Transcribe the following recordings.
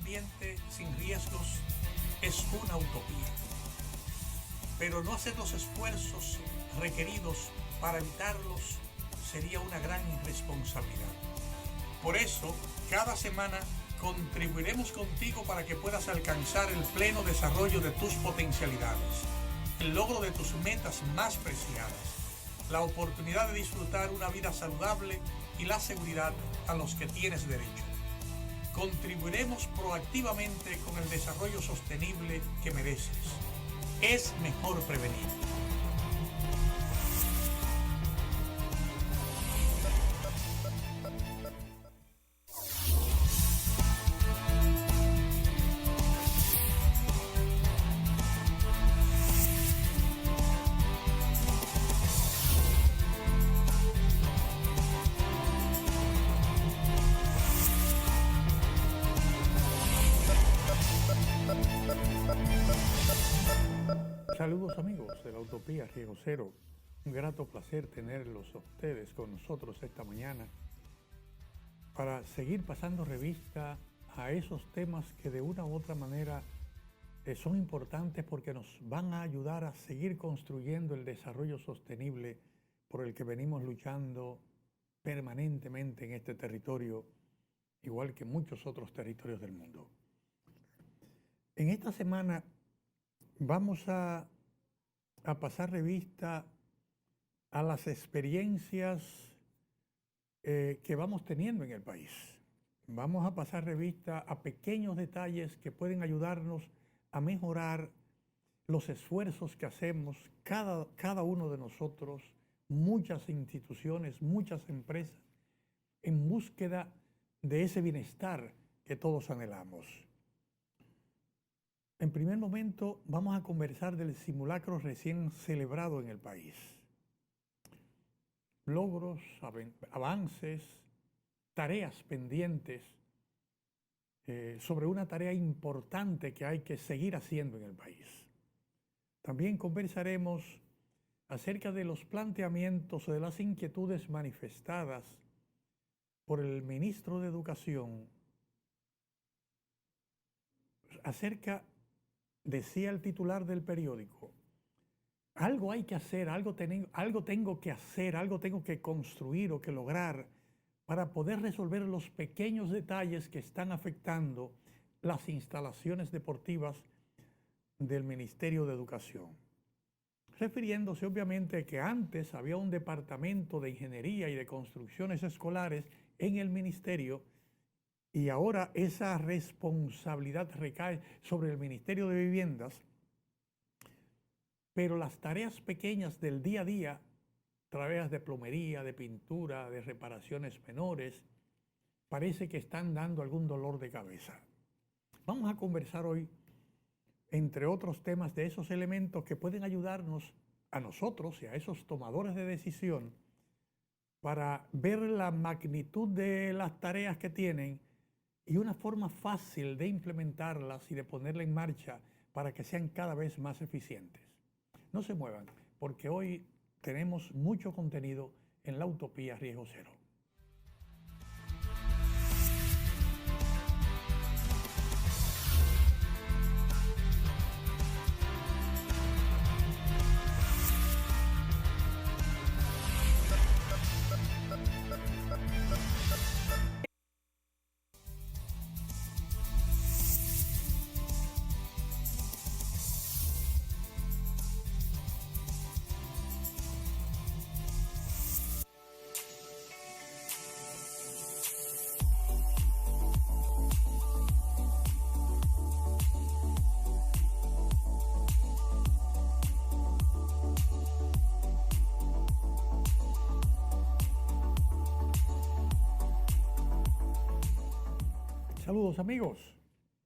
ambiente sin riesgos es una utopía, pero no hacer los esfuerzos requeridos para evitarlos sería una gran irresponsabilidad. Por eso, cada semana contribuiremos contigo para que puedas alcanzar el pleno desarrollo de tus potencialidades, el logro de tus metas más preciadas, la oportunidad de disfrutar una vida saludable y la seguridad a los que tienes derecho. Contribuiremos proactivamente con el desarrollo sostenible que mereces. Es mejor prevenir. Saludos amigos de la Utopía Riego Cero. Un grato placer tenerlos a ustedes con nosotros esta mañana para seguir pasando revista a esos temas que de una u otra manera son importantes porque nos van a ayudar a seguir construyendo el desarrollo sostenible por el que venimos luchando permanentemente en este territorio, igual que muchos otros territorios del mundo. En esta semana vamos a pasar revista a las experiencias que vamos teniendo en el país. Vamos a pasar revista a pequeños detalles que pueden ayudarnos a mejorar los esfuerzos que hacemos cada uno de nosotros, muchas instituciones, muchas empresas, en búsqueda de ese bienestar que todos anhelamos. En primer momento vamos a conversar del simulacro recién celebrado en el país. Logros, avances, tareas pendientes sobre una tarea importante que hay que seguir haciendo en el país. También conversaremos acerca de los planteamientos o de las inquietudes manifestadas por el ministro de Educación acerca, decía el titular del periódico, algo hay que hacer, algo tengo que hacer, algo tengo que construir o que lograr para poder resolver los pequeños detalles que están afectando las instalaciones deportivas del Ministerio de Educación. Refiriéndose obviamente que antes había un departamento de ingeniería y de construcciones escolares en el ministerio y ahora esa responsabilidad recae sobre el Ministerio de Viviendas, pero las tareas pequeñas del día a día, tareas de plomería, de pintura, de reparaciones menores, parece que están dando algún dolor de cabeza. Vamos a conversar hoy, entre otros temas, de esos elementos que pueden ayudarnos a nosotros y a esos tomadores de decisión para ver la magnitud de las tareas que tienen y una forma fácil de implementarlas y de ponerla en marcha para que sean cada vez más eficientes. No se muevan, porque hoy tenemos mucho contenido en la Utopía Riesgo Cero. Saludos amigos,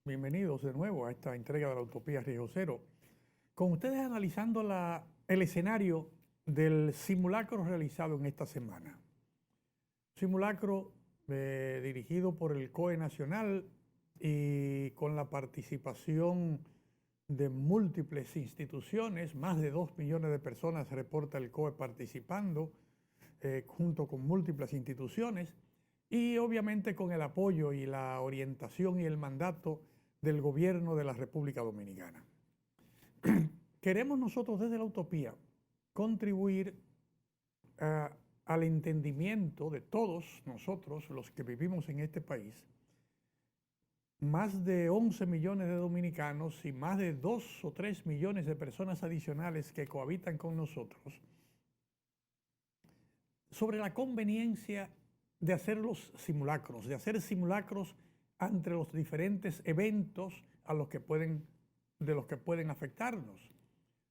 bienvenidos de nuevo a esta entrega de la Utopía Riesgo Cero. Con ustedes analizando el escenario del simulacro realizado en esta semana. Simulacro dirigido por el COE Nacional y con la participación de múltiples instituciones, más de 2 millones de personas reporta el COE participando, junto con múltiples instituciones, y obviamente con el apoyo y la orientación y el mandato del gobierno de la República Dominicana. Queremos nosotros desde la Utopía contribuir al entendimiento de todos nosotros, los que vivimos en este país, más de 11 millones de dominicanos y más de 2 o 3 millones de personas adicionales que cohabitan con nosotros, sobre la conveniencia de hacer los simulacros, de hacer simulacros ante los diferentes eventos de los que pueden afectarnos.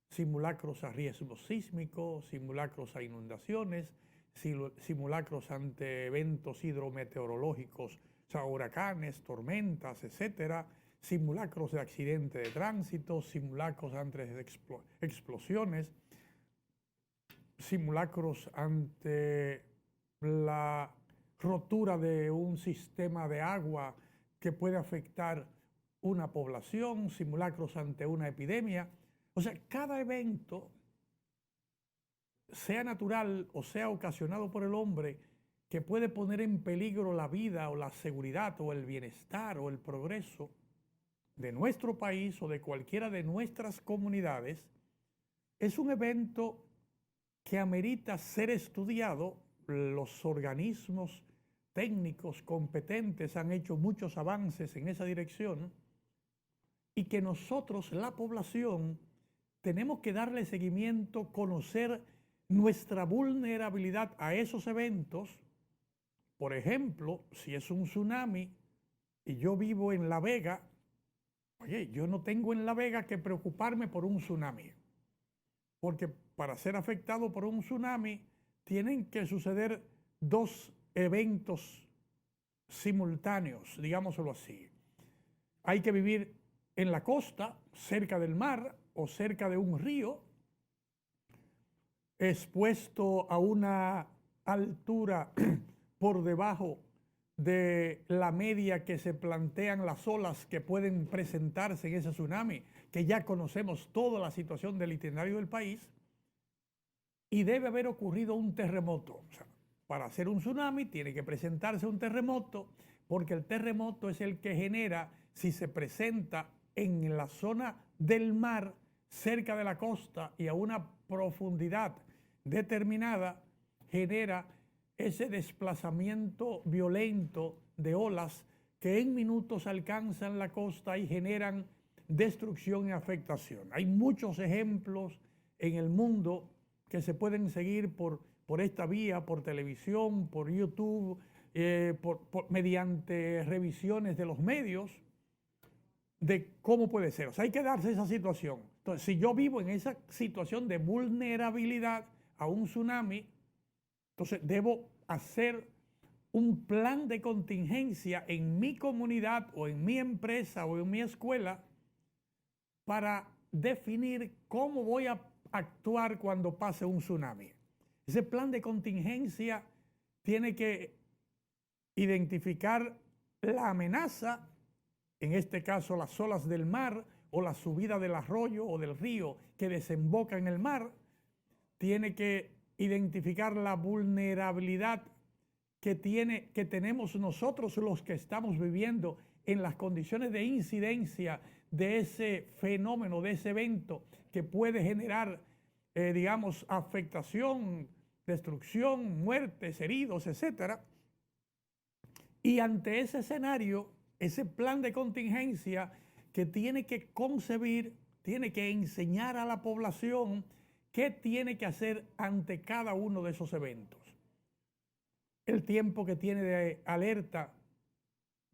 Simulacros a riesgo sísmico, simulacros a inundaciones, simulacros ante eventos hidrometeorológicos, o sea, huracanes, tormentas, etcétera, simulacros de accidente de tránsito, simulacros ante explosiones, simulacros ante la rotura de un sistema de agua que puede afectar una población, simulacros ante una epidemia. O sea, cada evento, sea natural o sea ocasionado por el hombre, que puede poner en peligro la vida o la seguridad o el bienestar o el progreso de nuestro país o de cualquiera de nuestras comunidades, es un evento que amerita ser estudiado. Los organismos técnicos competentes han hecho muchos avances en esa dirección y que nosotros, la población, tenemos que darle seguimiento, conocer nuestra vulnerabilidad a esos eventos. Por ejemplo, si es un tsunami y yo vivo en La Vega, oye, yo no tengo en La Vega que preocuparme por un tsunami, porque para ser afectado por un tsunami tienen que suceder 2 eventos simultáneos, digámoslo así. Hay que vivir en la costa, cerca del mar o cerca de un río, expuesto a una altura por debajo de la media que se plantean las olas que pueden presentarse en ese tsunami, que ya conocemos toda la situación del itinerario del país, y debe haber ocurrido un terremoto. O sea, para hacer un tsunami tiene que presentarse un terremoto, porque el terremoto es el que genera, si se presenta en la zona del mar, cerca de la costa y a una profundidad determinada, genera ese desplazamiento violento de olas que en minutos alcanzan la costa y generan destrucción y afectación. Hay muchos ejemplos en el mundo que se pueden seguir por esta vía, por televisión, por YouTube, mediante revisiones de los medios, de cómo puede ser. O sea, hay que darse esa situación. Entonces, si yo vivo en esa situación de vulnerabilidad a un tsunami, entonces debo hacer un plan de contingencia en mi comunidad o en mi empresa o en mi escuela para definir cómo voy a actuar cuando pase un tsunami. Ese plan de contingencia tiene que identificar la amenaza, en este caso las olas del mar o la subida del arroyo o del río que desemboca en el mar, tiene que identificar la vulnerabilidad que tenemos nosotros los que estamos viviendo en las condiciones de incidencia de ese fenómeno, de ese evento que puede generar, digamos, afectación, destrucción, muertes, heridos, etcétera. Y ante ese escenario, ese plan de contingencia que tiene que concebir, tiene que enseñar a la población qué tiene que hacer ante cada uno de esos eventos. El tiempo que tiene de alerta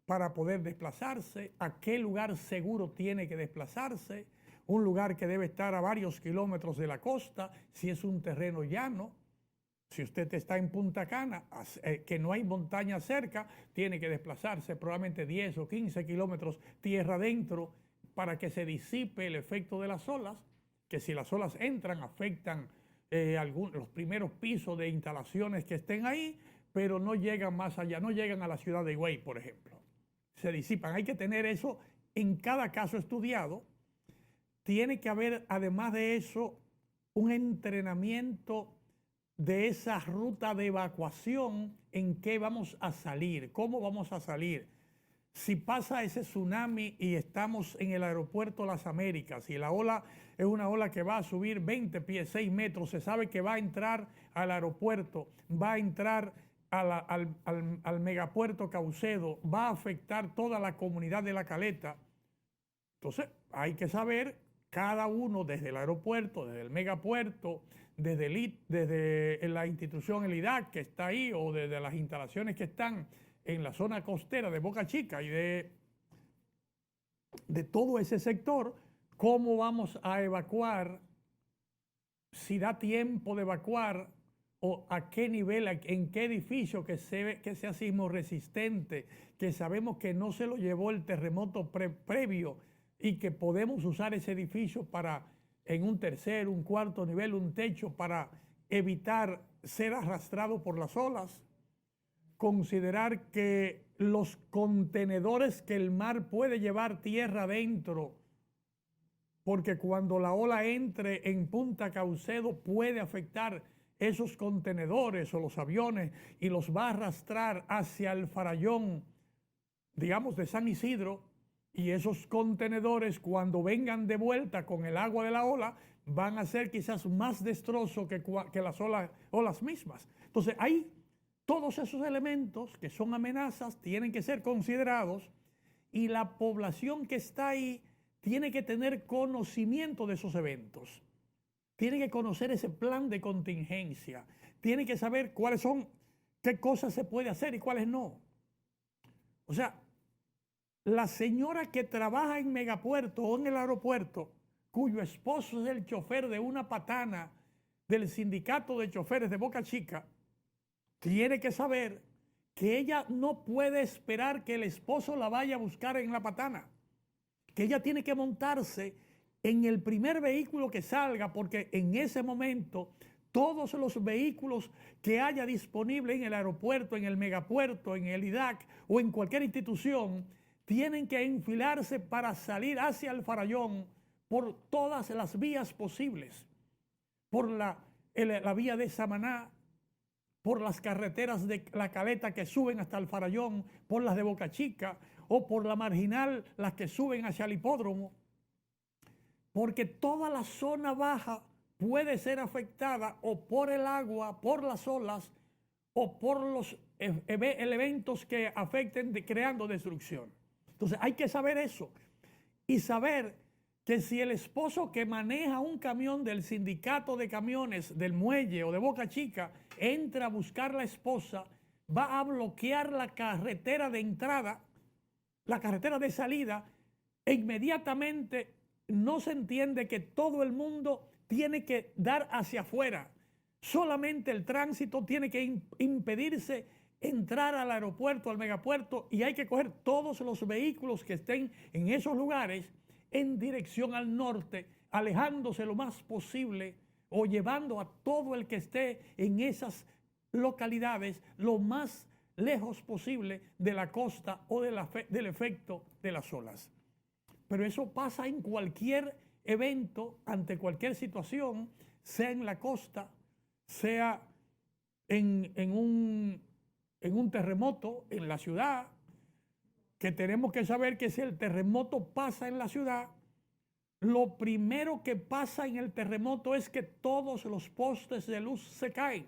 para poder desplazarse, a qué lugar seguro tiene que desplazarse, un lugar que debe estar a varios kilómetros de la costa, si es un terreno llano. Si usted está en Punta Cana, que no hay montaña cerca, tiene que desplazarse probablemente 10 o 15 kilómetros tierra adentro para que se disipe el efecto de las olas, que si las olas entran afectan los primeros pisos de instalaciones que estén ahí, pero no llegan más allá, no llegan a la ciudad de Higüey, por ejemplo. Se disipan. Hay que tener eso en cada caso estudiado. Tiene que haber, además de eso, un entrenamiento de esa ruta de evacuación, en qué vamos a salir, cómo vamos a salir. Si pasa ese tsunami y estamos en el aeropuerto Las Américas y la ola es una ola que va a subir 20 pies, 6 metros, se sabe que va a entrar al aeropuerto, va a entrar al megapuerto Caucedo, va a afectar toda la comunidad de La Caleta. Entonces hay que saber cada uno desde el aeropuerto, desde el megapuerto, desde la institución, el IDAC que está ahí, o desde las instalaciones que están en la zona costera de Boca Chica y de todo ese sector, cómo vamos a evacuar, si da tiempo de evacuar, o a qué nivel, en qué edificio que sea sismo resistente, que sabemos que no se lo llevó el terremoto previo y que podemos usar ese edificio para en un tercer, un cuarto nivel, un techo, para evitar ser arrastrado por las olas. Considerar que los contenedores que el mar puede llevar tierra adentro, porque cuando la ola entre en Punta Caucedo puede afectar esos contenedores o los aviones y los va a arrastrar hacia el farallón, digamos, de San Isidro, y esos contenedores cuando vengan de vuelta con el agua de la ola van a ser quizás más destrozo que las olas mismas. Entonces hay todos esos elementos que son amenazas, tienen que ser considerados, y la población que está ahí tiene que tener conocimiento de esos eventos. Tiene que conocer ese plan de contingencia. Tiene que saber cuáles son, qué cosas se puede hacer y cuáles no. O sea, la señora que trabaja en Megapuerto o en el aeropuerto, cuyo esposo es el chofer de una patana del sindicato de choferes de Boca Chica, tiene que saber que ella no puede esperar que el esposo la vaya a buscar en la patana, que ella tiene que montarse en el primer vehículo que salga, porque en ese momento todos los vehículos que haya disponible en el aeropuerto, en el megapuerto, en el IDAC o en cualquier institución, tienen que enfilarse para salir hacia el farallón por todas las vías posibles, por la vía de Samaná, por las carreteras de La Caleta que suben hasta el farallón, por las de Boca Chica o por la marginal, las que suben hacia el hipódromo, porque toda la zona baja puede ser afectada o por el agua, por las olas o por los eventos que afecten creando destrucción. Entonces hay que saber eso y saber que si el esposo que maneja un camión del sindicato de camiones del muelle o de Boca Chica entra a buscar a la esposa, va a bloquear la carretera de entrada, la carretera de salida, e inmediatamente no se entiende que todo el mundo tiene que dar hacia afuera. Solamente el tránsito tiene que impedirse entrar al aeropuerto, al megapuerto, y hay que coger todos los vehículos que estén en esos lugares en dirección al norte, alejándose lo más posible o llevando a todo el que esté en esas localidades lo más lejos posible de la costa o del efecto de las olas. Pero eso pasa en cualquier evento, ante cualquier situación, sea en la costa, sea en un terremoto en la ciudad, que tenemos que saber que si el terremoto pasa en la ciudad, lo primero que pasa en el terremoto es que todos los postes de luz se caen.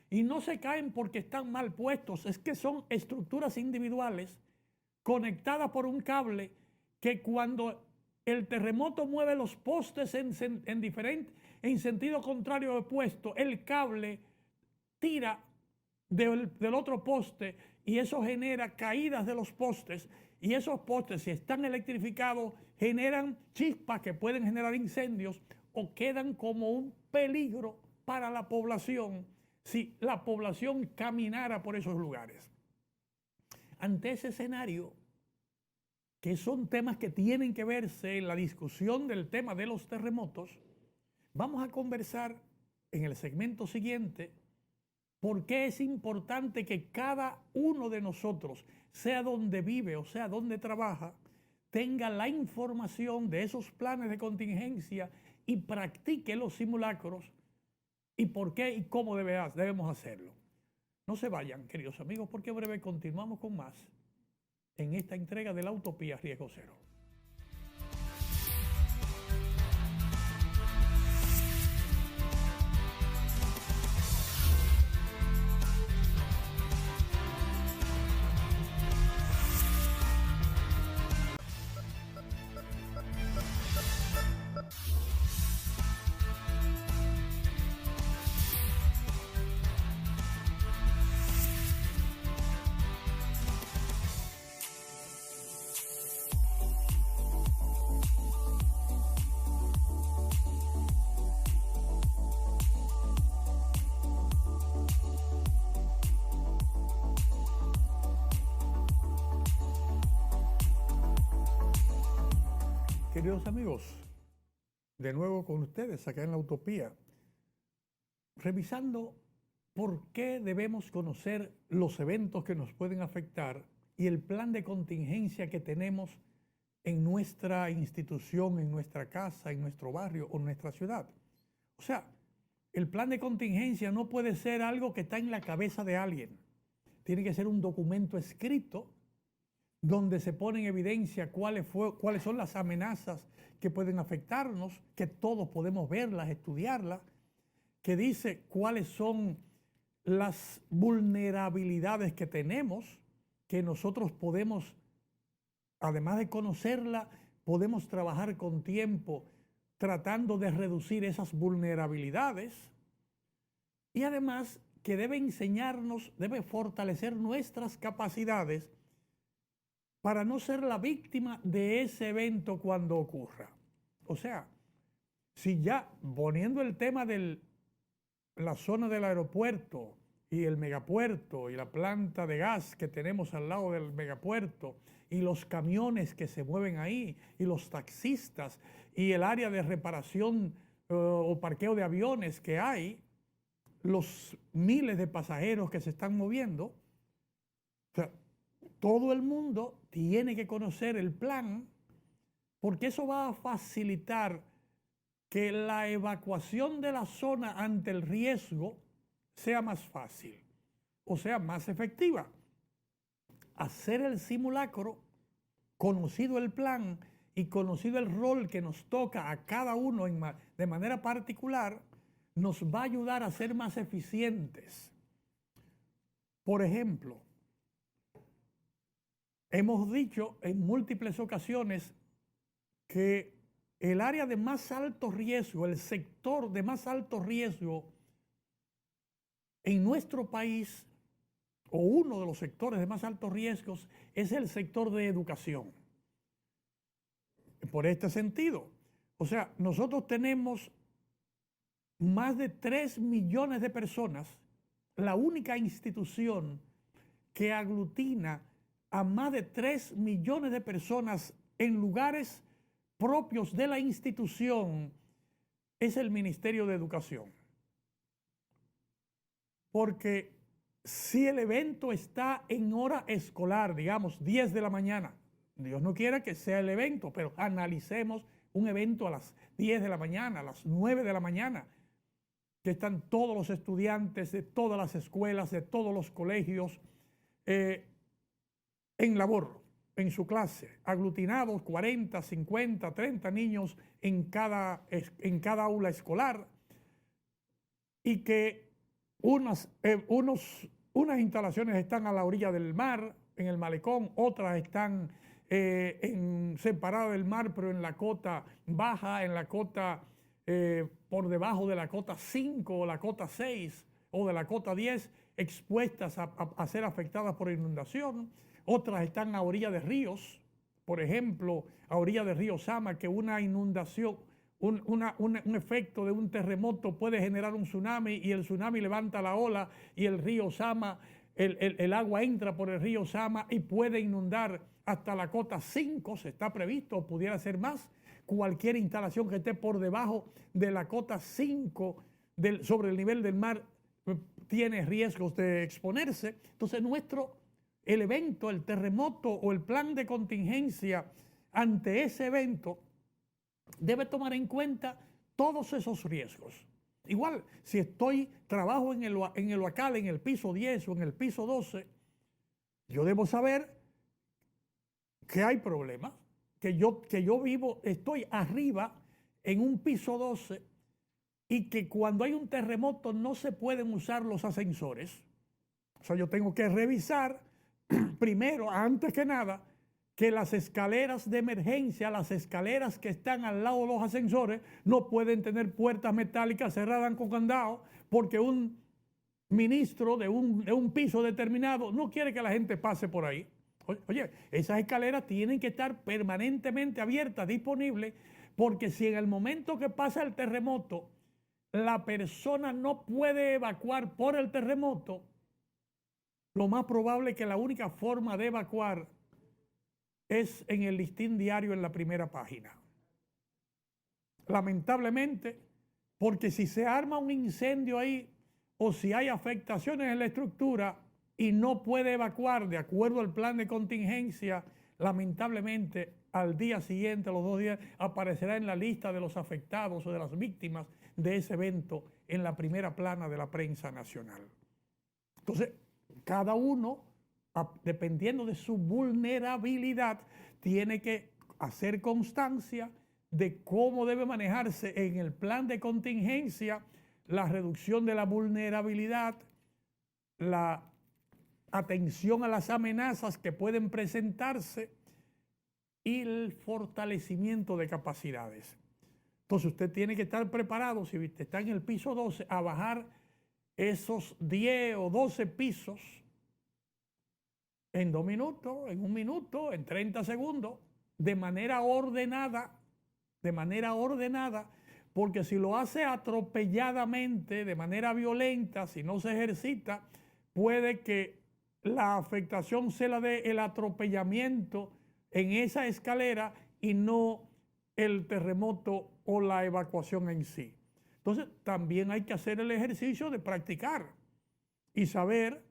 Y no se caen porque están mal puestos, es que son estructuras individuales conectadas por un cable que cuando el terremoto mueve los postes en sentido contrario opuesto, el cable tira del otro poste y eso genera caídas de los postes, y esos postes, si están electrificados, generan chispas que pueden generar incendios o quedan como un peligro para la población si la población caminara por esos lugares. Ante ese escenario, que son temas que tienen que verse en la discusión del tema de los terremotos, vamos a conversar en el segmento siguiente por qué es importante que cada uno de nosotros, sea donde vive o sea donde trabaja, tenga la información de esos planes de contingencia y practique los simulacros y por qué y cómo debemos hacerlo. No se vayan, queridos amigos, porque en breve continuamos con más en esta entrega de la Utopía Riesgo Cero. Queridos amigos, de nuevo con ustedes acá en la Utopía, revisando por qué debemos conocer los eventos que nos pueden afectar y el plan de contingencia que tenemos en nuestra institución, en nuestra casa, en nuestro barrio o en nuestra ciudad. O sea, el plan de contingencia no puede ser algo que está en la cabeza de alguien. Tiene que ser un documento escrito donde se pone en evidencia cuáles son las amenazas que pueden afectarnos, que todos podemos verlas, estudiarlas, que dice cuáles son las vulnerabilidades que tenemos, que nosotros podemos, además de conocerla, podemos trabajar con tiempo tratando de reducir esas vulnerabilidades, y además que debe enseñarnos, debe fortalecer nuestras capacidades para no ser la víctima de ese evento cuando ocurra. O sea, si ya poniendo el tema de la zona del aeropuerto y el megapuerto y la planta de gas que tenemos al lado del megapuerto y los camiones que se mueven ahí y los taxistas y el área de reparación o parqueo de aviones que hay, los miles de pasajeros que se están moviendo, o sea, todo el mundo tiene que conocer el plan, porque eso va a facilitar que la evacuación de la zona ante el riesgo sea más fácil, o sea, más efectiva. Hacer el simulacro, conocido el plan y conocido el rol que nos toca a cada uno de manera particular, nos va a ayudar a ser más eficientes. Por ejemplo, hemos dicho en múltiples ocasiones que el área de más alto riesgo, el sector de más alto riesgo en nuestro país, o uno de los sectores de más altos riesgos, es el sector de educación. Por este sentido, o sea, nosotros tenemos más de 3 millones de personas, la única institución que aglutina a más de 3 millones de personas en lugares propios de la institución es el Ministerio de Educación. Porque si el evento está en hora escolar, digamos 10 de la mañana, Dios no quiera que sea el evento, pero analicemos un evento a las 10 de la mañana, a las 9 de la mañana, que están todos los estudiantes de todas las escuelas, de todos los colegios, en labor, en su clase, aglutinados 40, 50, 30 niños en cada aula escolar, y que unas instalaciones están a la orilla del mar, en el malecón, otras están separadas del mar, pero en la cota baja, en la cota por debajo de la cota 5 o la cota 6 o de la cota 10, expuestas a ser afectadas por inundación. Otras están a orilla de ríos, por ejemplo, a orilla del río Sama, que una inundación, un efecto de un terremoto puede generar un tsunami, y el tsunami levanta la ola y el río Sama, el agua entra por el río Sama y puede inundar hasta la cota 5, se está previsto, o pudiera ser más. Cualquier instalación que esté por debajo de la cota 5 sobre el nivel del mar tiene riesgos de exponerse. Entonces el evento, el terremoto o el plan de contingencia ante ese evento debe tomar en cuenta todos esos riesgos. Igual, si trabajo en el local, en el piso 10 o en el piso 12, yo debo saber que hay problemas, que yo vivo, estoy arriba en un piso 12 y que cuando hay un terremoto no se pueden usar los ascensores. O sea, yo tengo que revisar primero, antes que nada, que las escaleras de emergencia, las escaleras que están al lado de los ascensores, no pueden tener puertas metálicas cerradas con candado, porque un ministro de un piso determinado no quiere que la gente pase por ahí. Oye, esas escaleras tienen que estar permanentemente abiertas, disponibles, porque si en el momento que pasa el terremoto, la persona no puede evacuar por el terremoto, lo más probable es que la única forma de evacuar es en el listín diario en la primera página. Lamentablemente, porque si se arma un incendio ahí o si hay afectaciones en la estructura y no puede evacuar de acuerdo al plan de contingencia, lamentablemente al día siguiente, a los 2 días, aparecerá en la lista de los afectados o de las víctimas de ese evento en la primera plana de la prensa nacional. Entonces, cada uno, dependiendo de su vulnerabilidad, tiene que hacer constancia de cómo debe manejarse en el plan de contingencia la reducción de la vulnerabilidad, la atención a las amenazas que pueden presentarse y el fortalecimiento de capacidades. Entonces usted tiene que estar preparado, si está en el piso 12, a bajar esos 10 o 12 pisos en 2 minutos, en 1 minuto, en 30 segundos, de manera ordenada, porque si lo hace atropelladamente, de manera violenta, si no se ejercita, puede que la afectación sea la del atropellamiento en esa escalera y no el terremoto o la evacuación en sí. Entonces, también hay que hacer el ejercicio de practicar y saber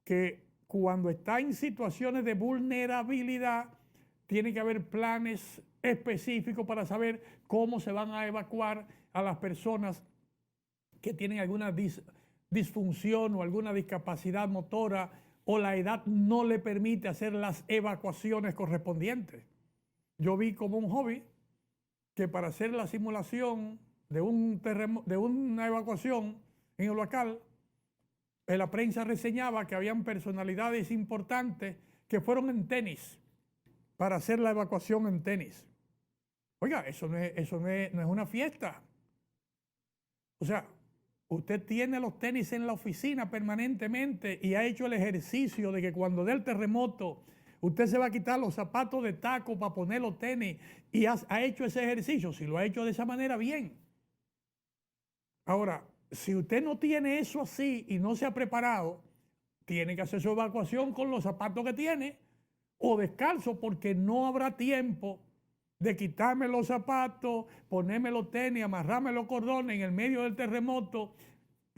que cuando está en situaciones de vulnerabilidad, tiene que haber planes específicos para saber cómo se van a evacuar a las personas que tienen alguna disfunción o alguna discapacidad motora o la edad no le permite hacer las evacuaciones correspondientes. Yo vi como un hobby que para hacer la simulación de una evacuación en el local, la prensa reseñaba que habían personalidades importantes que fueron en tenis para hacer la evacuación en tenis. Oiga, eso no es una fiesta. O sea, usted tiene los tenis en la oficina permanentemente y ha hecho el ejercicio de que cuando dé el terremoto, usted se va a quitar los zapatos de taco para poner los tenis y ha hecho ese ejercicio. Si lo ha hecho de esa manera, bien. Ahora, si usted no tiene eso así y no se ha preparado, tiene que hacer su evacuación con los zapatos que tiene o descalzo, porque no habrá tiempo de quitarme los zapatos, ponerme los tenis, amarrarme los cordones en el medio del terremoto,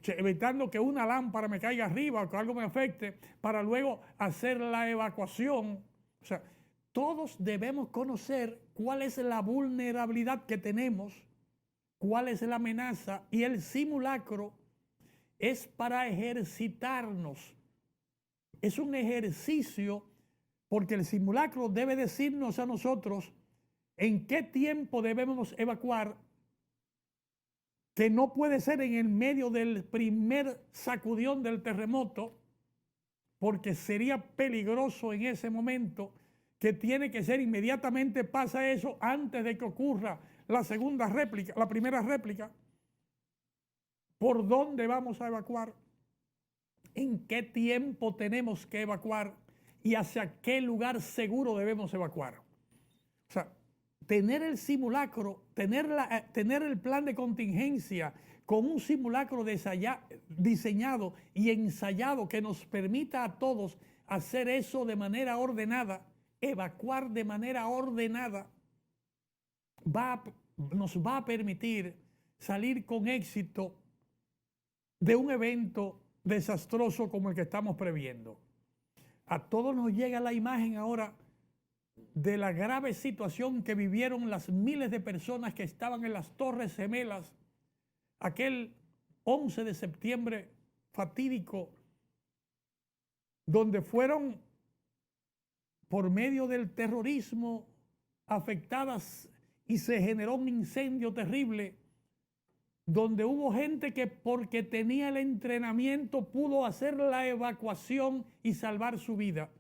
evitando que una lámpara me caiga arriba o que algo me afecte, para luego hacer la evacuación. O sea, todos debemos conocer cuál es la vulnerabilidad que tenemos, cuál es la amenaza, y el simulacro es para ejercitarnos. Es un ejercicio porque el simulacro debe decirnos a nosotros en qué tiempo debemos evacuar, que no puede ser en el medio del primer sacudión del terremoto, porque sería peligroso en ese momento, que tiene que ser inmediatamente, pasa eso antes de que ocurra la segunda réplica, la primera réplica. ¿Por dónde vamos a evacuar? ¿En qué tiempo tenemos que evacuar? ¿Y hacia qué lugar seguro debemos evacuar? O sea, tener el simulacro, tener el plan de contingencia con un simulacro diseñado y ensayado que nos permita a todos hacer eso de manera ordenada, evacuar de manera ordenada, nos va a permitir salir con éxito de un evento desastroso como el que estamos previendo. A todos nos llega la imagen ahora de la grave situación que vivieron las miles de personas que estaban en las Torres Gemelas aquel 11 de septiembre fatídico, donde fueron por medio del terrorismo afectadas y se generó un incendio terrible, donde hubo gente que porque tenía el entrenamiento pudo hacer la evacuación y salvar su vida.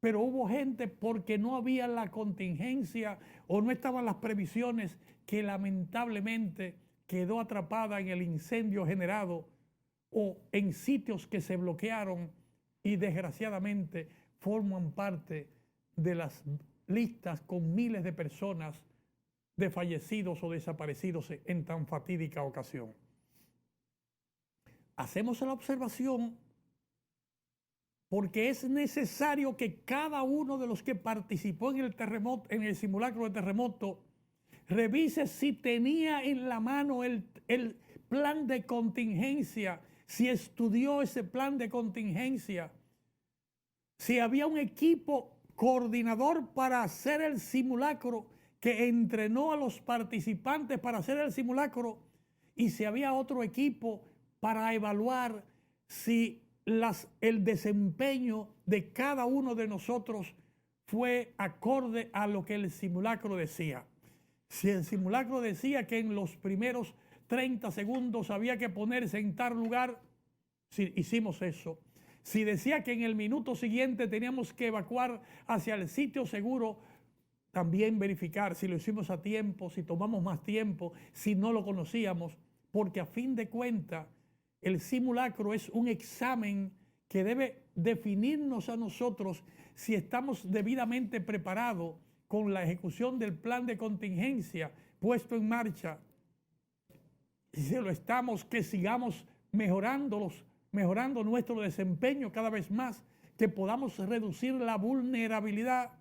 Pero hubo gente porque no había la contingencia o no estaban las previsiones, que lamentablemente quedó atrapada en el incendio generado o en sitios que se bloquearon y desgraciadamente forman parte de las listas con miles de personas de fallecidos o desaparecidos en tan fatídica ocasión. Hacemos la observación porque es necesario que cada uno de los que participó en el terremoto, en el simulacro de terremoto, revise si tenía en la mano el plan de contingencia, si estudió ese plan de contingencia, si había un equipo coordinador para hacer el simulacro que entrenó a los participantes para hacer el simulacro, y si había otro equipo para evaluar si el desempeño de cada uno de nosotros fue acorde a lo que el simulacro decía. Si el simulacro decía que en los primeros 30 segundos había que ponerse en tal lugar, si hicimos eso. Si decía que en el minuto siguiente teníamos que evacuar hacia el sitio seguro, también verificar si lo hicimos a tiempo, si tomamos más tiempo, si no lo conocíamos, porque a fin de cuentas el simulacro es un examen que debe definirnos a nosotros si estamos debidamente preparados con la ejecución del plan de contingencia puesto en marcha. Y si lo estamos, que sigamos mejorando nuestro desempeño cada vez más, que podamos reducir la vulnerabilidad.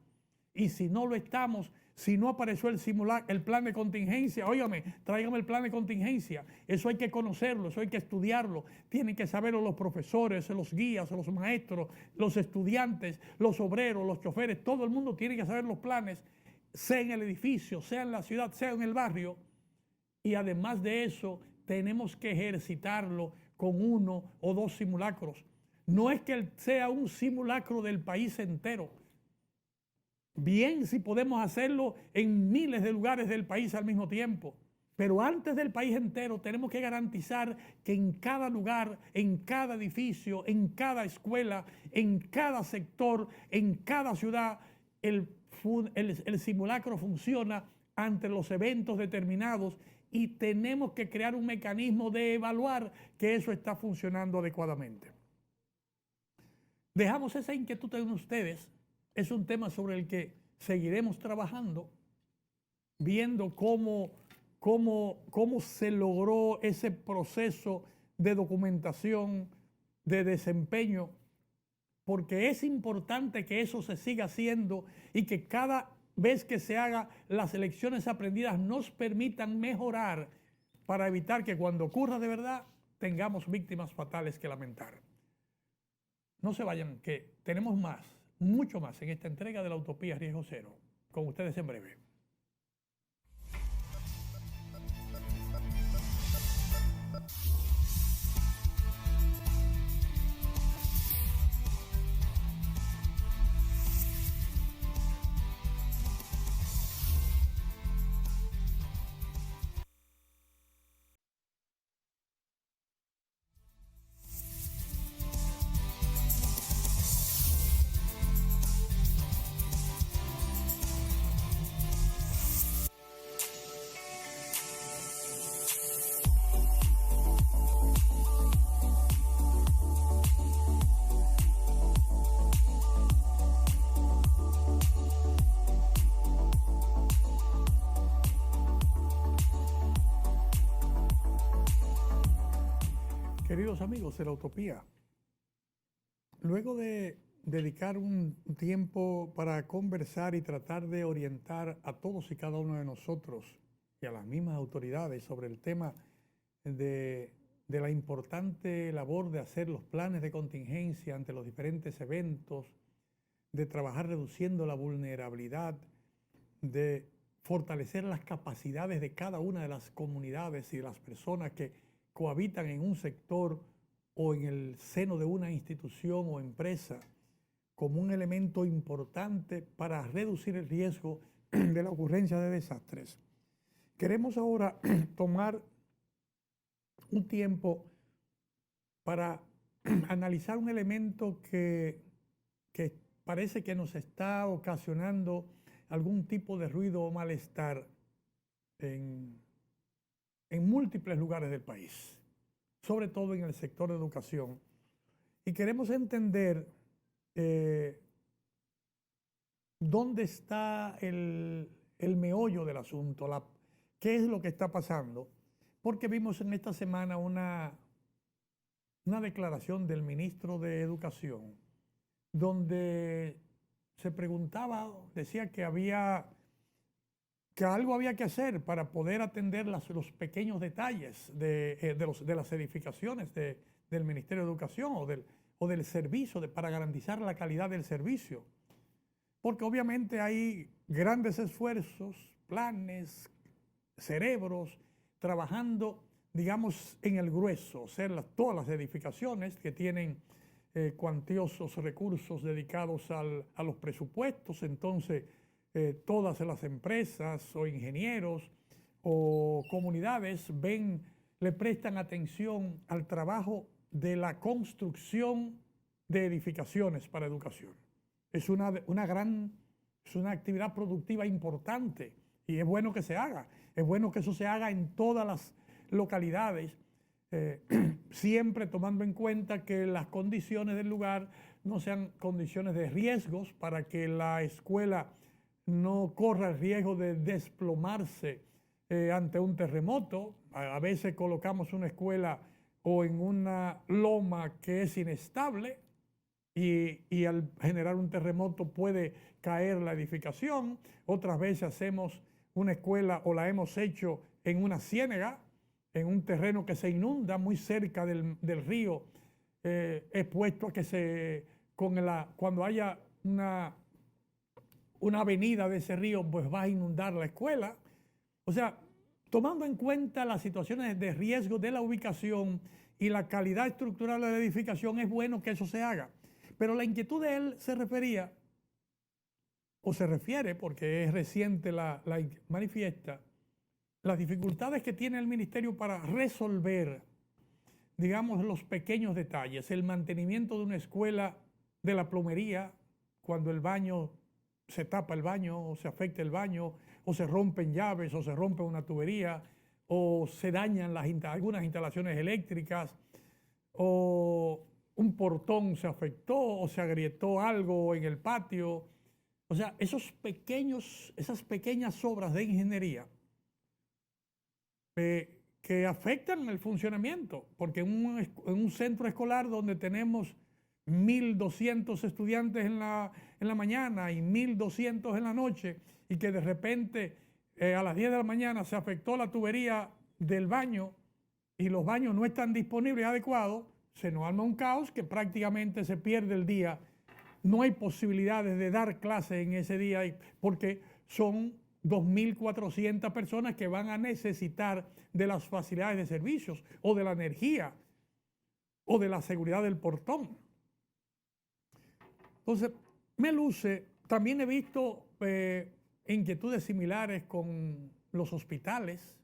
Y si no lo estamos, si no apareció el plan de contingencia, óigame, tráigame el plan de contingencia. Eso hay que conocerlo, eso hay que estudiarlo. Tienen que saberlo los profesores, los guías, los maestros, los estudiantes, los obreros, los choferes. Todo el mundo tiene que saber los planes, sea en el edificio, sea en la ciudad, sea en el barrio. Y además de eso, tenemos que ejercitarlo con 1 o 2 simulacros. No es que sea un simulacro del país entero. Bien, si podemos hacerlo en miles de lugares del país al mismo tiempo, pero antes del país entero tenemos que garantizar que en cada lugar, en cada edificio, en cada escuela, en cada sector, en cada ciudad, el simulacro funciona ante los eventos determinados, y tenemos que crear un mecanismo de evaluar que eso está funcionando adecuadamente. Dejamos esa inquietud en ustedes. Es un tema sobre el que seguiremos trabajando, viendo cómo se logró ese proceso de documentación, de desempeño, porque es importante que eso se siga haciendo y que cada vez que se haga, las lecciones aprendidas nos permitan mejorar para evitar que cuando ocurra de verdad tengamos víctimas fatales que lamentar. No se vayan, que tenemos más, mucho más en esta entrega de la Utopía Riesgo Cero. Con ustedes en breve. Queridos amigos de la Utopía, luego de dedicar un tiempo para conversar y tratar de orientar a todos y cada uno de nosotros y a las mismas autoridades sobre el tema de la importante labor de hacer los planes de contingencia ante los diferentes eventos, de trabajar reduciendo la vulnerabilidad, de fortalecer las capacidades de cada una de las comunidades y de las personas que cohabitan en un sector o en el seno de una institución o empresa como un elemento importante para reducir el riesgo de la ocurrencia de desastres. Queremos ahora tomar un tiempo para analizar un elemento que parece que nos está ocasionando algún tipo de ruido o malestar en múltiples lugares del país, sobre todo en el sector de educación. Y queremos entender dónde está el meollo del asunto, qué es lo que está pasando, porque vimos en esta semana una declaración del ministro de Educación, donde se preguntaba, decía que algo había que hacer para poder atender los pequeños detalles de las edificaciones del Ministerio de Educación o del servicio, para garantizar la calidad del servicio. Porque obviamente hay grandes esfuerzos, planes, cerebros trabajando, digamos, en el grueso, o sea, todas las edificaciones que tienen cuantiosos recursos dedicados a los presupuestos. Entonces, todas las empresas o ingenieros o comunidades le prestan atención al trabajo de la construcción de edificaciones para educación. Es una actividad productiva importante y es bueno que se haga. Es bueno que eso se haga en todas las localidades, siempre tomando en cuenta que las condiciones del lugar no sean condiciones de riesgos para que la escuela no corra el riesgo de desplomarse ante un terremoto. A veces colocamos una escuela o en una loma que es inestable y al generar un terremoto puede caer la edificación. Otras veces hacemos una escuela o la hemos hecho en una ciénaga, en un terreno que se inunda muy cerca del río, expuesto a que cuando haya una avenida de ese río, pues va a inundar la escuela. O sea, tomando en cuenta las situaciones de riesgo de la ubicación y la calidad estructural de la edificación, es bueno que eso se haga. Pero la inquietud de él se refiere, porque es reciente la manifiesta, las dificultades que tiene el ministerio para resolver, digamos, los pequeños detalles, el mantenimiento de una escuela, de la plomería, cuando el baño se tapa el baño o se afecta el baño o se rompen llaves o se rompe una tubería o se dañan algunas instalaciones eléctricas o un portón se afectó o se agrietó algo en el patio. O sea, esas pequeñas obras de ingeniería que afectan el funcionamiento, porque en un centro escolar donde tenemos 1.200 estudiantes en la mañana y 1.200 en la noche, y que de repente a las 10 de la mañana se afectó la tubería del baño y los baños no están disponibles adecuados, se nos arma un caos que prácticamente se pierde el día. No hay posibilidades de dar clases en ese día porque son 2.400 personas que van a necesitar de las facilidades de servicios o de la energía o de la seguridad del portón. Entonces, me luce, también he visto inquietudes similares con los hospitales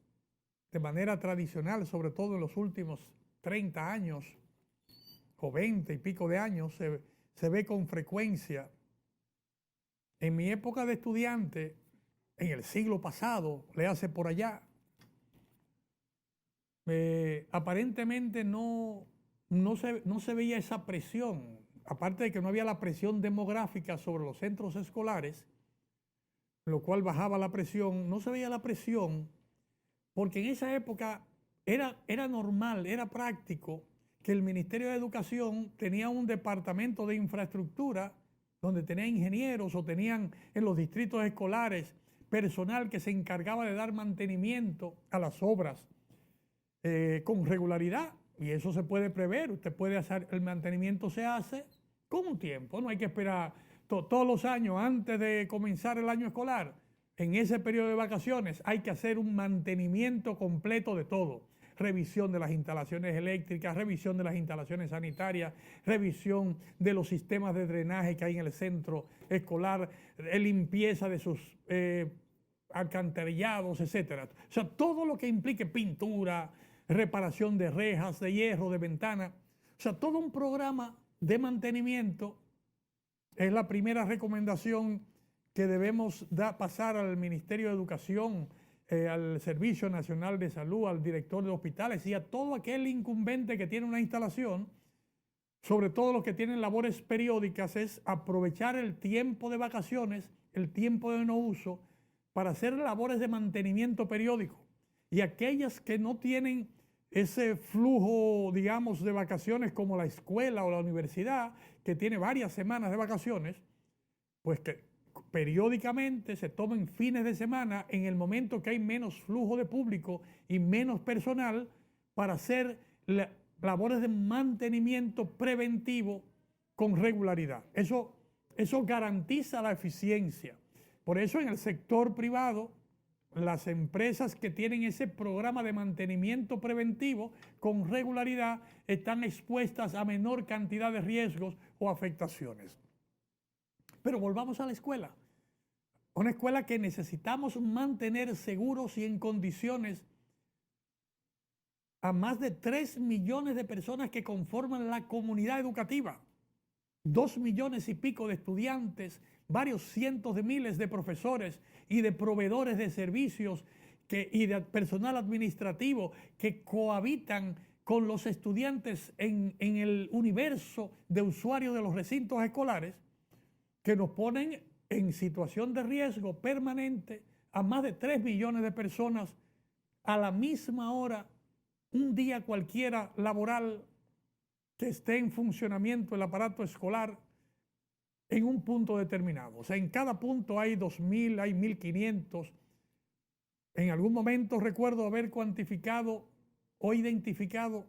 de manera tradicional, sobre todo en los últimos 30 años o 20 y pico de años, se ve con frecuencia. En mi época de estudiante, en el siglo pasado, le hace por allá, aparentemente no se veía esa presión, aparte de que no había la presión demográfica sobre los centros escolares, lo cual bajaba la presión, no se veía la presión, porque en esa época era normal, era práctico que el Ministerio de Educación tenía un departamento de infraestructura donde tenía ingenieros o tenían en los distritos escolares personal que se encargaba de dar mantenimiento a las obras con regularidad, y eso se puede prever. Usted puede hacer, el mantenimiento se hace con un tiempo, no hay que esperar todos los años antes de comenzar el año escolar. En ese periodo de vacaciones hay que hacer un mantenimiento completo de todo. revisión de las instalaciones eléctricas, revisión de las instalaciones sanitarias, revisión de los sistemas de drenaje que hay en el centro escolar, limpieza de sus alcantarillados, etcétera. O sea, todo lo que implique pintura, reparación de rejas, de hierro, de ventanas. O sea, todo un programa de mantenimiento es la primera recomendación que debemos pasar al Ministerio de Educación, al Servicio Nacional de Salud, al director de hospitales y a todo aquel incumbente que tiene una instalación, sobre todo los que tienen labores periódicas, es aprovechar el tiempo de vacaciones, el tiempo de no uso, para hacer labores de mantenimiento periódico. Y aquellas que no tienen ese flujo, digamos, de vacaciones como la escuela o la universidad, que tiene varias semanas de vacaciones, pues que periódicamente se tomen fines de semana en el momento que hay menos flujo de público y menos personal para hacer labores de mantenimiento preventivo con regularidad. Eso garantiza la eficiencia. Por eso en el sector privado, las empresas que tienen ese programa de mantenimiento preventivo con regularidad están expuestas a menor cantidad de riesgos o afectaciones. Pero volvamos a la escuela. Una escuela que necesitamos mantener seguros y en condiciones a más de 3 millones de personas que conforman la comunidad educativa, 2 millones y pico de estudiantes, varios cientos de miles de profesores y de proveedores de servicios y de personal administrativo que cohabitan con los estudiantes en el universo de usuarios de los recintos escolares, que nos ponen en situación de riesgo permanente a más de 3 millones de personas a la misma hora, un día cualquiera laboral que esté en funcionamiento el aparato escolar en un punto determinado. O sea, en cada punto hay 2.000, hay 1.500. En algún momento recuerdo haber cuantificado o identificado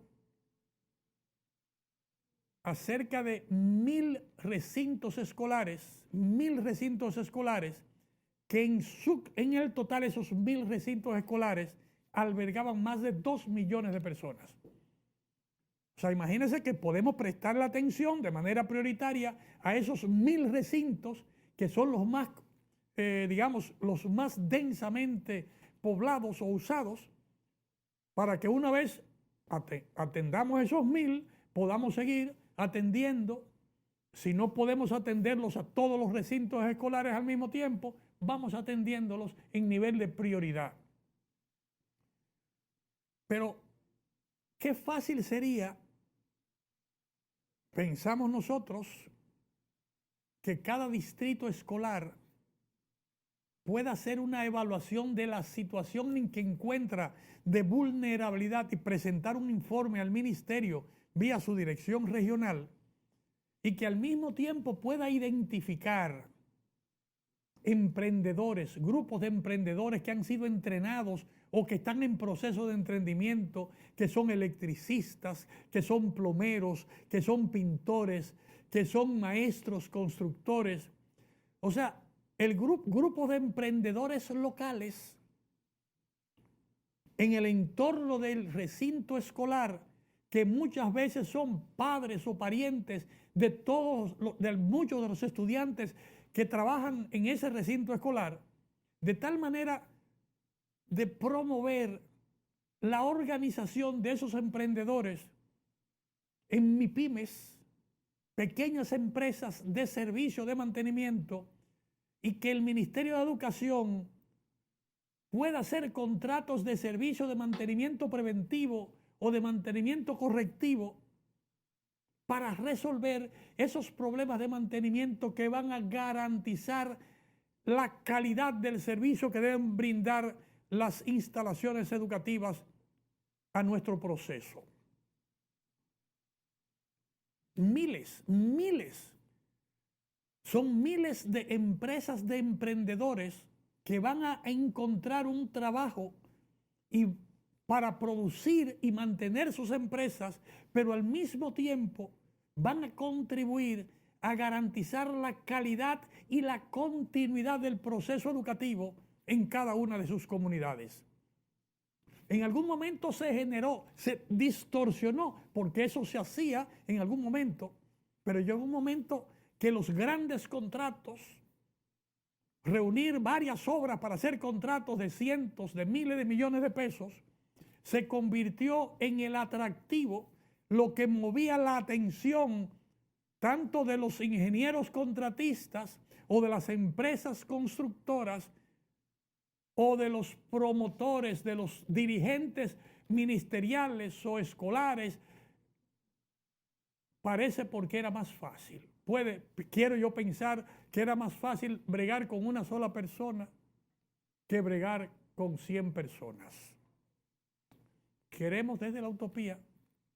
a cerca de 1.000 recintos escolares, que en el total esos 1.000 recintos escolares albergaban más de 2 millones de personas. O sea, imagínense que podemos prestar la atención de manera prioritaria a esos 1.000 recintos que son los más, los más densamente poblados o usados, para que una vez atendamos esos 1.000, podamos seguir atendiendo. Si no podemos atenderlos a todos los recintos escolares al mismo tiempo, vamos atendiéndolos en nivel de prioridad. Pero qué fácil sería, pensamos nosotros, que cada distrito escolar pueda hacer una evaluación de la situación en que encuentra de vulnerabilidad y presentar un informe al ministerio vía su dirección regional, y que al mismo tiempo pueda identificar emprendedores, grupos de emprendedores que han sido entrenados o que están en proceso de emprendimiento, que son electricistas, que son plomeros, que son pintores, que son maestros constructores. O sea, el grupo de emprendedores locales en el entorno del recinto escolar, que muchas veces son padres o parientes de muchos de los estudiantes que trabajan en ese recinto escolar, de tal manera de promover la organización de esos emprendedores en MIPYMES, pequeñas empresas de servicio de mantenimiento, y que el Ministerio de Educación pueda hacer contratos de servicio de mantenimiento preventivo o de mantenimiento correctivo para resolver esos problemas de mantenimiento que van a garantizar la calidad del servicio que deben brindar las instalaciones educativas a nuestro proceso. Son miles de empresas de emprendedores que van a encontrar un trabajo para producir y mantener sus empresas, pero al mismo tiempo van a contribuir a garantizar la calidad y la continuidad del proceso educativo en cada una de sus comunidades. En algún momento se generó, se distorsionó, porque eso se hacía en algún momento, pero llegó un momento que los grandes contratos, reunir varias obras para hacer contratos de cientos de miles de millones de pesos, se convirtió en el atractivo, lo que movía la atención tanto de los ingenieros contratistas o de las empresas constructoras o de los promotores, de los dirigentes ministeriales o escolares. Parece porque era más fácil. Quiero yo pensar que era más fácil bregar con una sola persona que bregar con 100 personas. Queremos desde la Utopía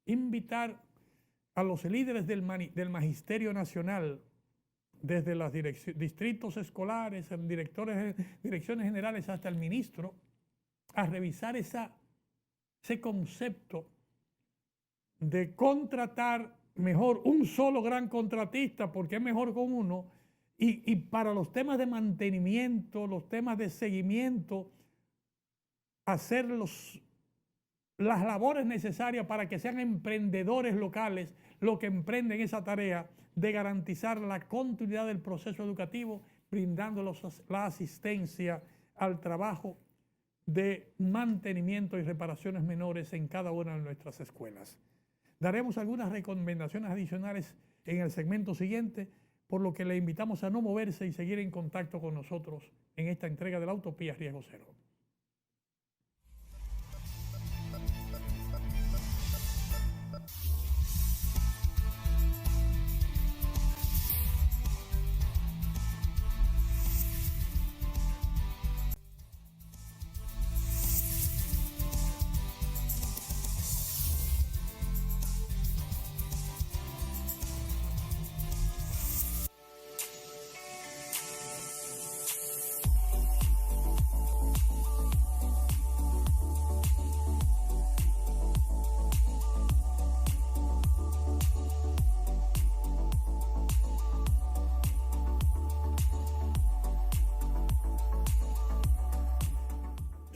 invitar a los líderes del Magisterio Nacional, desde los distritos escolares, direcciones generales hasta el ministro, a revisar ese concepto de contratar mejor un solo gran contratista, porque es mejor con uno, y para los temas de mantenimiento, los temas de seguimiento, hacer las labores necesarias para que sean emprendedores locales los que emprenden esa tarea de garantizar la continuidad del proceso educativo, brindando la asistencia al trabajo de mantenimiento y reparaciones menores en cada una de nuestras escuelas. Daremos algunas recomendaciones adicionales en el segmento siguiente, por lo que le invitamos a no moverse y seguir en contacto con nosotros en esta entrega de la Utopía Riesgo Cero.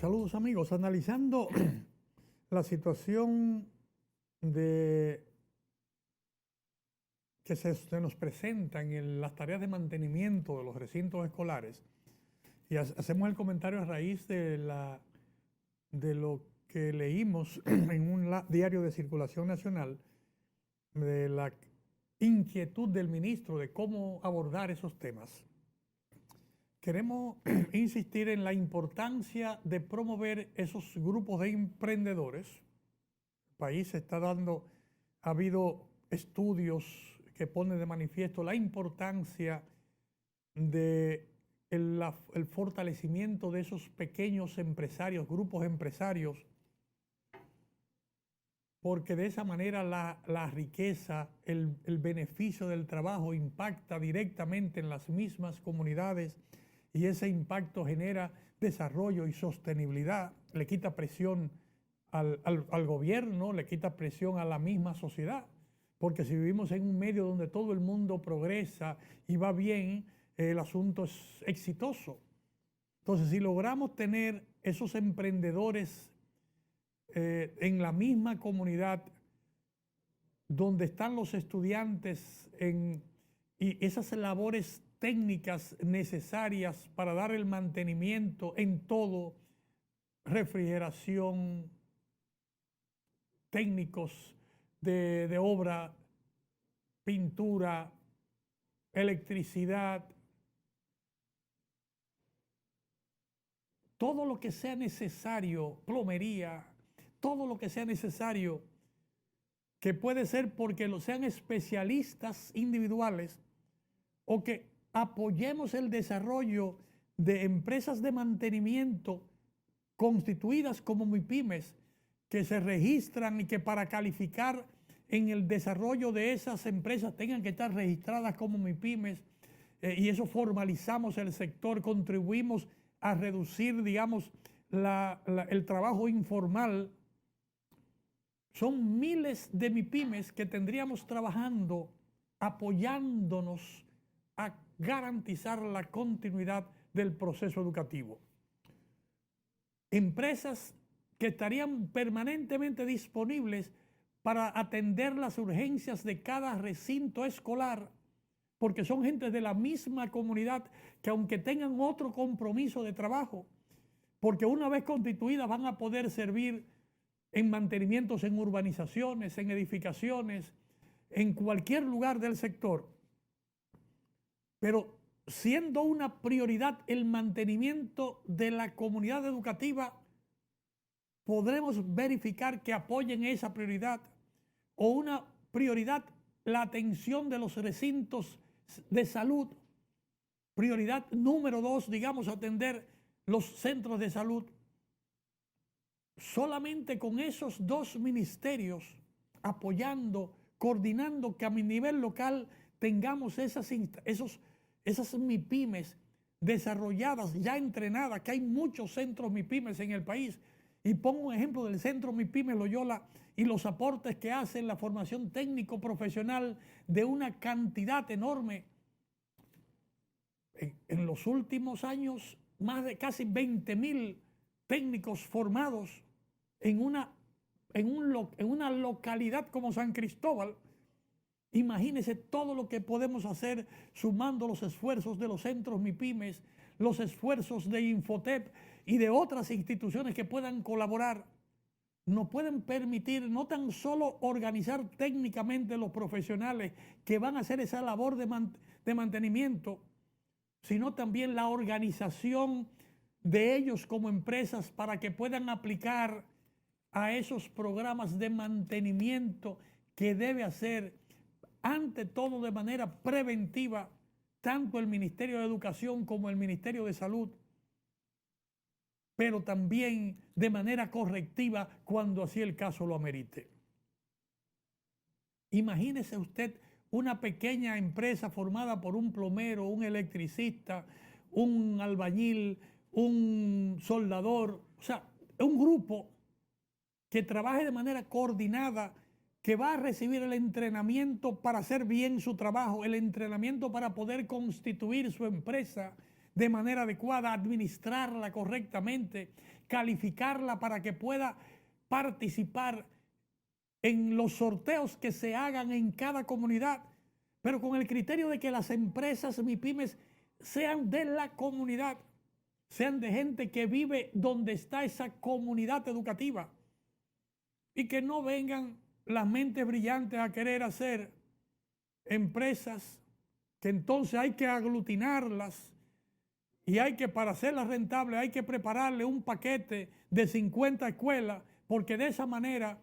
Saludos amigos, analizando la situación que se nos presenta en las tareas de mantenimiento de los recintos escolares, y hacemos el comentario a raíz de lo que leímos en un diario de circulación nacional, de la inquietud del ministro de cómo abordar esos temas. Queremos insistir en la importancia de promover esos grupos de emprendedores. El país ha habido estudios que ponen de manifiesto la importancia de el fortalecimiento de esos pequeños empresarios, grupos empresarios, porque de esa manera la riqueza, el beneficio del trabajo impacta directamente en las mismas comunidades, y ese impacto genera desarrollo y sostenibilidad, le quita presión al gobierno, le quita presión a la misma sociedad, porque si vivimos en un medio donde todo el mundo progresa y va bien, el asunto es exitoso. Entonces, si logramos tener esos emprendedores en la misma comunidad donde están los estudiantes y esas labores técnicas necesarias para dar el mantenimiento en todo, refrigeración, técnicos de obra, pintura, electricidad, todo lo que sea necesario, plomería, todo lo que sea necesario, que puede ser porque sean especialistas individuales o que apoyemos el desarrollo de empresas de mantenimiento constituidas como MIPYMES, que se registran y que para calificar en el desarrollo de esas empresas tengan que estar registradas como MIPYMES, y eso formalizamos el sector, contribuimos a reducir, digamos, el trabajo informal. Son miles de MIPYMES que tendríamos trabajando, apoyándonos a garantizar la continuidad del proceso educativo. Empresas que estarían permanentemente disponibles para atender las urgencias de cada recinto escolar, porque son gente de la misma comunidad que aunque tengan otro compromiso de trabajo, porque una vez constituidas van a poder servir en mantenimientos en urbanizaciones, en edificaciones, en cualquier lugar del sector. Pero siendo una prioridad el mantenimiento de la comunidad educativa, podremos verificar que apoyen esa prioridad, o una prioridad la atención de los recintos de salud, prioridad número 2, digamos, atender los centros de salud. Solamente con esos dos ministerios apoyando, coordinando, que a mi nivel local tengamos esas MIPYMES desarrolladas, ya entrenadas, que hay muchos centros MIPYMES en el país. Y pongo un ejemplo del centro MIPYMES Loyola y los aportes que hace en la formación técnico-profesional de una cantidad enorme. En los últimos años, más de casi 20,000 técnicos formados en una localidad como San Cristóbal. Imagínense todo lo que podemos hacer sumando los esfuerzos de los centros MIPYMES, los esfuerzos de Infotep y de otras instituciones que puedan colaborar. Nos pueden permitir no tan solo organizar técnicamente los profesionales que van a hacer esa labor de mantenimiento, sino también la organización de ellos como empresas para que puedan aplicar a esos programas de mantenimiento que debe hacer, ante todo de manera preventiva, tanto el Ministerio de Educación como el Ministerio de Salud, pero también de manera correctiva cuando así el caso lo amerite. Imagínese usted una pequeña empresa formada por un plomero, un electricista, un albañil, un soldador, o sea, un grupo que trabaje de manera coordinada, que va a recibir el entrenamiento para hacer bien su trabajo, el entrenamiento para poder constituir su empresa de manera adecuada, administrarla correctamente, calificarla para que pueda participar en los sorteos que se hagan en cada comunidad, pero con el criterio de que las empresas MIPYMES sean de la comunidad, sean de gente que vive donde está esa comunidad educativa, y que no vengan las mentes brillantes a querer hacer empresas que entonces hay que aglutinarlas y hay que, para hacerlas rentables, hay que prepararle un paquete de 50 escuelas, porque de esa manera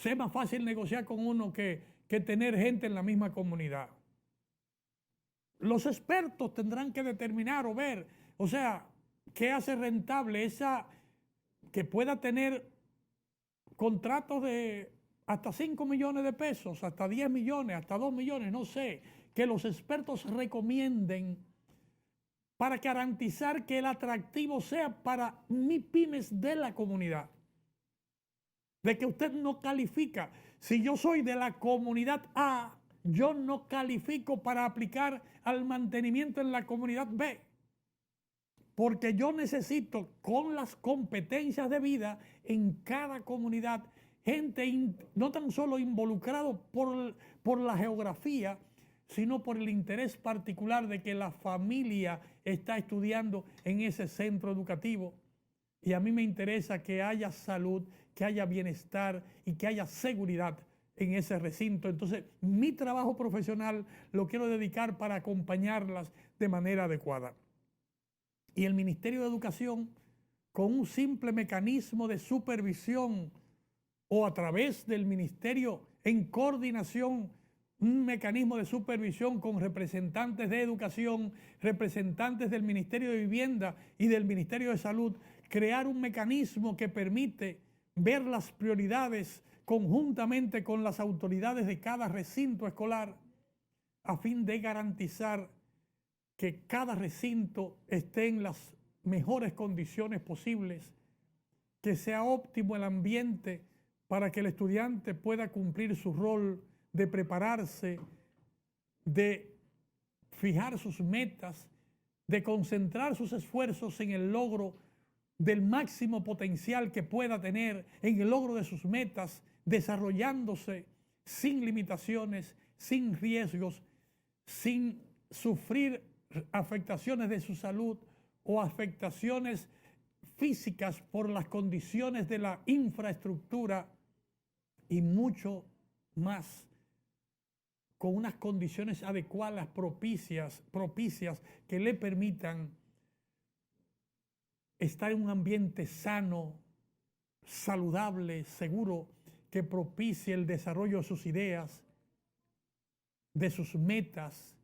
es más fácil negociar con uno que tener gente en la misma comunidad. Los expertos tendrán que determinar o ver, o sea, qué hace rentable esa, que pueda tener contratos de hasta 5 millones de pesos, hasta 10 millones, hasta 2 millones, no sé, que los expertos recomienden para garantizar que el atractivo sea para MIPYMES de la comunidad. De que usted no califica. Si yo soy de la comunidad A, yo no califico para aplicar al mantenimiento en la comunidad B, porque yo necesito, con las competencias de vida en cada comunidad, gente no tan solo involucrado por la geografía, sino por el interés particular de que la familia está estudiando en ese centro educativo. Y a mí me interesa que haya salud, que haya bienestar y que haya seguridad en ese recinto. Entonces, mi trabajo profesional lo quiero dedicar para acompañarlas de manera adecuada. Y el Ministerio de Educación, con un simple mecanismo de supervisión o a través del Ministerio en coordinación, un mecanismo de supervisión con representantes de educación, representantes del Ministerio de Vivienda y del Ministerio de Salud, crear un mecanismo que permite ver las prioridades conjuntamente con las autoridades de cada recinto escolar, a fin de garantizar que cada recinto esté en las mejores condiciones posibles, que sea óptimo el ambiente para que el estudiante pueda cumplir su rol de prepararse, de fijar sus metas, de concentrar sus esfuerzos en el logro del máximo potencial que pueda tener en el logro de sus metas, desarrollándose sin limitaciones, sin riesgos, sin sufrir afectaciones de su salud o afectaciones físicas por las condiciones de la infraestructura y mucho más, con unas condiciones adecuadas, propicias que le permitan estar en un ambiente sano, saludable, seguro, que propicie el desarrollo de sus ideas, de sus metas,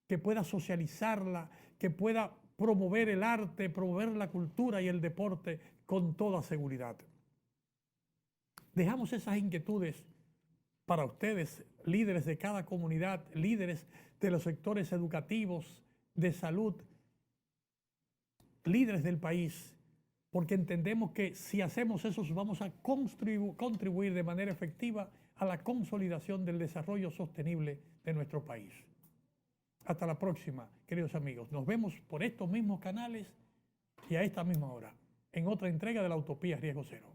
que pueda socializarla, que pueda promover el arte, promover la cultura y el deporte con toda seguridad. Dejamos esas inquietudes para ustedes, líderes de cada comunidad, líderes de los sectores educativos, de salud, líderes del país, porque entendemos que si hacemos eso vamos a contribuir de manera efectiva a la consolidación del desarrollo sostenible de nuestro país. Hasta la próxima, queridos amigos. Nos vemos por estos mismos canales y a esta misma hora, en otra entrega de la Utopía Riesgo Cero.